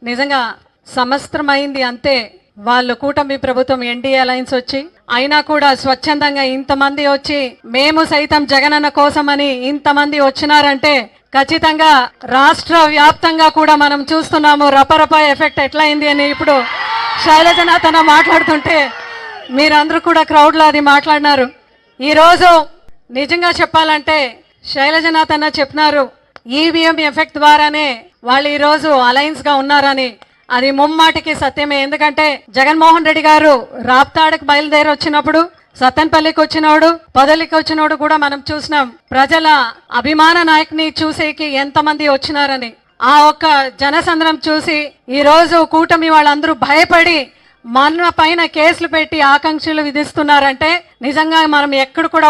నిజంగా సంవత్సరమైంది అంతే వాళ్ళు కూటమి ప్రభుత్వం ఎన్డీఏ అలయన్స్ వచ్చి, అయినా కూడా స్వచ్ఛందంగా ఇంతమంది వచ్చి మేము సైతం జగనన్న కోసమని ఇంతమంది వచ్చినారంటే ఖచ్చితంగా రాష్ట్ర వ్యాప్తంగా కూడా మనం చూస్తున్నాము రపరప ఎఫెక్ట్ ఎట్లా అయింది అని. ఇప్పుడు శైలజనాథ్ అన్న మాట్లాడుతుంటే మీరందరూ కూడా క్రౌడ్లో అది మాట్లాడినారు. ఈరోజు నిజంగా చెప్పాలంటే శైలజనాథ్ అన్న చెప్పినారు ఈవీఎం ఎఫెక్ట్ ద్వారానే వాళ్ళు ఈరోజు అలయన్స్గా ఉన్నారని. అది ముమ్మాటికి సత్యమే. ఎందుకంటే జగన్మోహన్ రెడ్డి గారు రాప్తాడుకు బయలుదేరి వచ్చినప్పుడు, సత్తెనపల్లికి వచ్చినోడు, పొదలికి వచ్చినోడు కూడా మనం చూసినాం. ప్రజల అభిమాన నాయకుని చూసేకి ఎంతమంది వచ్చినారని. ఆ ఒక్క జనసంద్రం చూసి ఈరోజు కూటమి వాళ్ళందరూ భయపడి మన పైన కేసులు పెట్టి ఆకాంక్షలు విధిస్తున్నారంటే నిజంగా మనం ఎక్కడ కూడా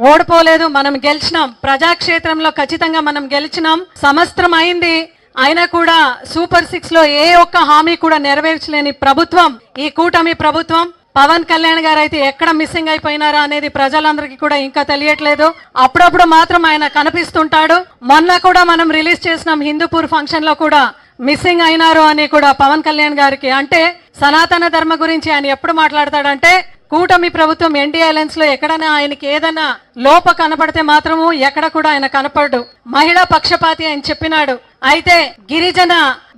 ఓడిపోలేదు. మనం గెలిచినాం. ప్రజాక్షేత్రంలో ఖచ్చితంగా మనం గెలిచినాం. సంవత్సరం అయింది, అయినా కూడా సూపర్ 6 లో ఏ ఒక్క హామీ కూడా నెరవేర్చలేని ప్రభుత్వం ఈ కూటమి ప్రభుత్వం. పవన్ కళ్యాణ్ గారు అయితే ఎక్కడ మిస్సింగ్ అయిపోయినారా అనేది ప్రజలందరికీ కూడా ఇంకా తెలియట్లేదు. అప్పుడప్పుడు మాత్రం ఆయన కనిపిస్తుంటాడు. మొన్న కూడా మనం రిలీజ్ చేసినాం హిందూపూర్ ఫంక్షన్ లో కూడా మిస్సింగ్ అయినారు అని కూడా పవన్ కళ్యాణ్ గారికి. అంటే సనాతన ధర్మ గురించి ఆయన ఎప్పుడు మాట్లాడతాడంటే కూటమి ప్రభుత్వం ఎన్డీఏ అలయన్స్ లో ఎక్కడైనా ఆయనకి ఏదైనా లోప కనపడితే మాత్రము ఎక్కడ కూడా ఆయన కనపడ్డు. మహిళా పక్షపాతి అని చెప్పినాడు. అయితే గిరిజన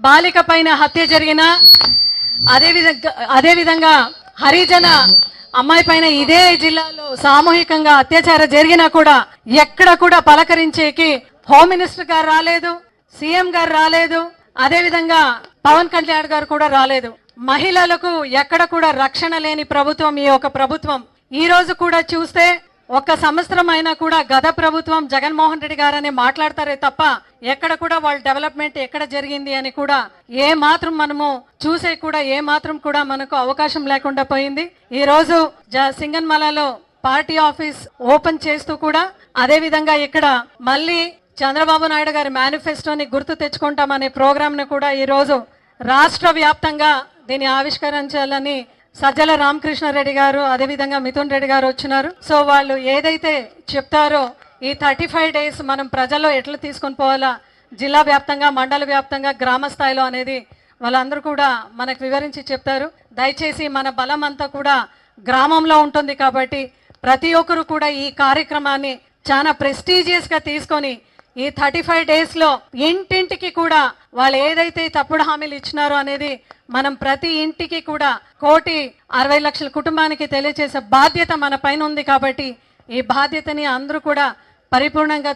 బాలిక పైన హత్య జరిగిన, అదే విధంగా హరిజన అమ్మాయి పైన ఇదే జిల్లాలో సామూహికంగా అత్యాచారం జరిగినా కూడా ఎక్కడ కూడా పలకరించేకి హోమ్ మినిస్టర్ గారు రాలేదు, సీఎం గారు రాలేదు, అదే విధంగా పవన్ కళ్యాణ్ గారు కూడా రాలేదు. మహిళలకు ఎక్కడ కూడా రక్షణ లేని ప్రభుత్వం ఈ యొక్క ప్రభుత్వం. ఈ రోజు కూడా చూస్తే ఒక్క సంవత్సరం అయినా కూడా గత ప్రభుత్వం జగన్మోహన్ రెడ్డి గారని మాట్లాడతారే తప్ప ఎక్కడ కూడా వాళ్ళ డెవలప్మెంట్ ఎక్కడ జరిగింది అని కూడా ఏ మాత్రం మనము చూసే కూడా ఏ మాత్రం కూడా మనకు అవకాశం లేకుండా పోయింది. ఈ రోజు సింగన్మలలో పార్టీ ఆఫీస్ ఓపెన్ చేస్తూ కూడా అదే విధంగా ఇక్కడ మళ్ళీ చంద్రబాబు నాయుడు గారి మేనిఫెస్టోని గుర్తు తెచ్చుకుంటామనే ప్రోగ్రామ్ ను కూడా ఈ రోజు రాష్ట్ర వ్యాప్తంగా దీన్ని ఆవిష్కరించాలని సజ్జల రామకృష్ణారెడ్డి గారు అదేవిధంగా మిథున్ రెడ్డి గారు వచ్చినారు. సో వాళ్ళు ఏదైతే చెప్తారో ఈ 35 డేస్ మనం ప్రజల్లో ఎట్లా తీసుకొని పోవాలా, జిల్లా వ్యాప్తంగా, మండల వ్యాప్తంగా, గ్రామ స్థాయిలో అనేది వాళ్ళందరూ కూడా మనకు వివరించి చెప్తారు. దయచేసి మన బలం అంతా కూడా గ్రామంలో ఉంటుంది కాబట్టి ప్రతి ఒక్కరు కూడా ఈ కార్యక్రమాన్ని చాలా ప్రెస్టీజియస్గా తీసుకొని ఈ 35 డేస్ లో ఇంటింటికి కూడా వాళ్ళు ఏదైతే తప్పుడు హామీలు ఇచ్చినారో అనేది మనం ప్రతి ఇంటికి కూడా 1,60,00,000 కుటుంబానికి తెలియజేసే బాధ్యత మన పైన ఉంది. కాబట్టి ఈ బాధ్యతని అందరూ కూడా పరిపూర్ణంగా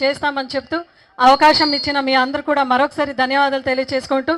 చేస్తామని చెప్తూ అవకాశం ఇచ్చిన మీ అందరూ కూడా మరొకసారి ధన్యవాదాలు తెలియజేసుకుంటూ